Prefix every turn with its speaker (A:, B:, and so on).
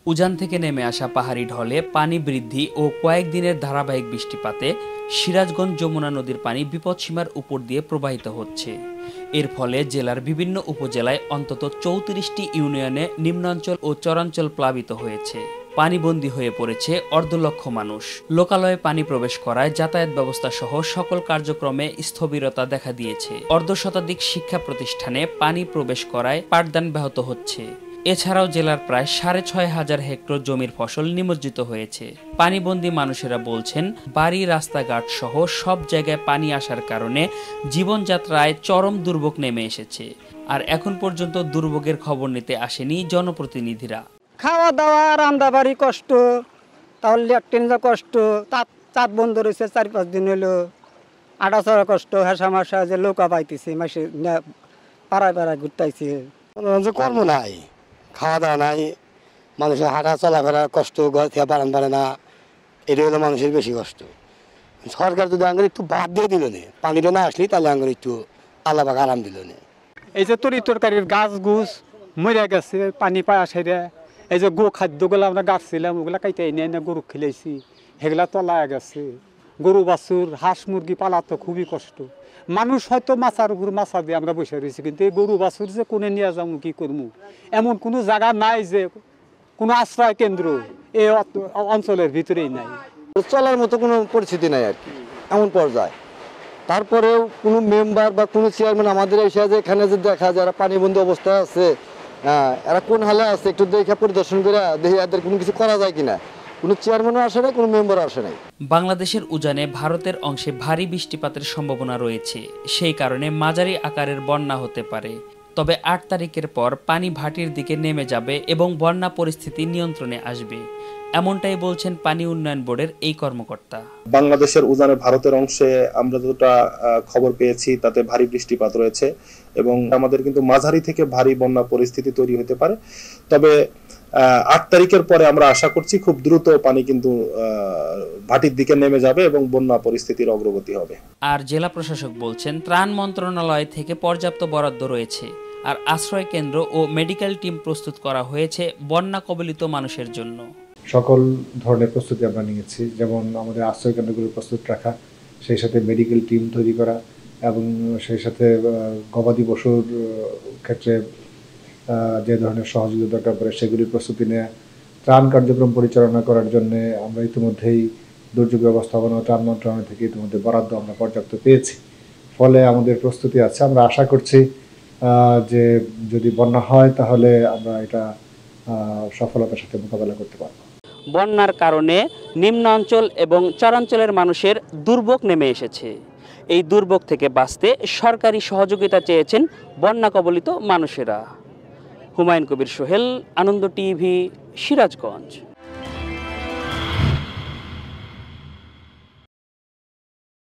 A: উজান থেকে নেমে আসা পাহাড়ি ঢলে পানি বৃদ্ধি ও কয়েকদিনের ধারাবাহিক বৃষ্টিপাতে সিরাজগঞ্জ যমুনা নদীর পানি বিপদসীমার উপর দিয়ে প্রবাহিত হচ্ছে। এর ফলে জেলার বিভিন্ন উপজেলায় অন্তত ৩৪টি ইউনিয়নে নিম্নাঞ্চল ও চরাঞ্চল প্লাবিত হয়েছে। পানিবন্দী হয়ে পড়েছে অর্ধলক্ষ মানুষ। লোকালয়ে পানি প্রবেশ করায় যাতায়াত ব্যবস্থা সহ সকল কার্যক্রমে স্থবিরতা দেখা দিয়েছে। অর্ধশতাধিক শিক্ষা প্রতিষ্ঠানে পানি প্রবেশ করায় পাঠদান ব্যাহত হচ্ছে। এছাড়াও জেলার প্রায় ৬,৫০০ হেক্টর জমির ফসল নিমজ্জিত হয়েছে। পানিবন্দী মানুষেরা বলছেন, বাড়ি রাস্তাঘাট সহ সব জায়গায় পানি আসার কারণে জীবনযাত্রায় চরম দুর্ভোগ নেমে এসেছে। আর এখন পর্যন্ত দুর্ভোগের খবর নিতে আসেনি জনপ্রতিনিধিরা।
B: খাওয়া দাওয়া রান্না বাড়ি কষ্ট, তাহলে ল্যাট্রিন কষ্ট, চাঁদ বন্ধ রয়েছে ৪-৫ দিন হলো, আটা চড়া কষ্ট, হেসা মাসা যে লোকা পাইতেছে, মাসে পাড়ায় পাড়ায় ঘুরতেছে।
C: কর্ম নাই, খাওয়া দাওয়া নাই, মানুষের হাঁটা চলাফেরা কষ্ট, ঘর থেকে বাড়ান পারে না, এটা হলো মানুষের বেশি কষ্ট। সরকার যদি আঙ্গুর একটু বাদ দিয়ে দিল না, পানিটা না আসলে তাহলে আঙ্গুর একটু আল্লাহ আরাম দিল না।
B: এই যে তরিতরকারির গাছ গুছ মরে গেছে পানি পায় আসে। এই যে গো খাদ্যগুলো আমরা গাছ ছিলাম ওগুলা কাইতে এনে এনে গরু খেলেছি, সেগুলা তলায় গেছে। গরু বাছুর হাঁস মুরগি পালা তো খুবই কষ্ট। মানুষ হয়তো মাছার উপর মাছা দিয়ে আমরা বসে রয়েছি, কিন্তু এই গরু বাছুর যে কোনে নিয়ে যাবো কি করবো, এমন কোনো জায়গা নাই যে কোনো আশ্রয় কেন্দ্র এই অঞ্চলের ভিতরেই নাই।
C: চলার মতো কোনো পরিস্থিতি নাই আর কি, এমন পর্যায়ে। তারপরেও কোনো মেম্বার বা কোনো চেয়ারম্যান আমাদের এসে যে এখানে যে দেখা যারা পানিবন্দী অবস্থায় আছে, এরা কোন হালে আছে একটু দেখে পরিদর্শন করে দেখি এদের কোনো কিছু করা যায় কিনা। কোনো চেয়ারম্যানও আসে না, কোনো মেম্বারও আসে নাই।
A: বাংলাদেশের উজানে ভারতের অংশে ভারী বৃষ্টিপাতের সম্ভাবনা রয়েছে, সেই কারণে মাঝারি আকারের বন্যা হতে পারে। তবে ৮ তারিখের পর পানি ভাটির দিকে নেমে যাবে এবং বন্যা পরিস্থিতি নিয়ন্ত্রণে আসবে, এমনটাই বলছেন পানি উন্নয়ন বোর্ডের এই কর্মকর্তা।
D: বাংলাদেশের উজানে ভারতের অংশে আমরা যতটা খবর পেয়েছি তাতে ভারী বৃষ্টিপাত রয়েছে এবং আমাদের কিন্তু মাঝারি থেকে ভারী বন্যা পরিস্থিতি তৈরি হতে পারে। তবে ৮ তারিখের পরে আমরা আশা করছি খুব দ্রুত পানি কিন্তু ভাটির দিকে নেমে যাবে এবং বন্যা পরিস্থিতির অগ্রগতি হবে।
A: আর জেলা প্রশাসক বলছেন, ত্রাণ মন্ত্রণালয় থেকে পর্যাপ্ত বরাদ্দ রয়েছে, আর আশ্রয় কেন্দ্র ও মেডিকেল টিম প্রস্তুত করা হয়েছে বন্যা কবলিত মানুষের জন্য।
E: সকল ধরনের প্রস্তুতি আমরা নিয়েছি, যেমন আমাদের আশ্রয় কেন্দ্রগুলো প্রস্তুত রাখা, সেই সাথে মেডিকেল টিম তৈরি করা এবং সেই সাথে গবাদি পশুর ক্ষেত্রে যে ধরনের সহযোগিতা দরকার পড়ে সেগুলির প্রস্তুতি নেওয়া। ত্রাণ কার্যক্রম পরিচালনা করার জন্য আমরা ইতিমধ্যেই দুর্যোগ ব্যবস্থাপনা ও ত্রাণ মন্ত্রণালয় থেকে ইতিমধ্যে বরাদ্দ আমরা পর্যাপ্ত পেয়েছি। ফলে আমাদের প্রস্তুতি আছে। আমরা আশা করছি যে যদি বন্যা হয় তাহলে আমরা এটা সফলতার সাথে মোকাবেলা করতে পারব।
A: বন্যার কারণে নিম্নাঞ্চল এবং চরাঞ্চলের মানুষের দুর্ভোগ নেমে এসেছে। এই দুর্ভোগ থেকে বাঁচতে সরকারি সহযোগিতা চেয়েছেন বন্যা কবলিত মানুষেরা। হুমায়ুন কবির সোহেল, আনন্দ টিভি, সিরাজগঞ্জ।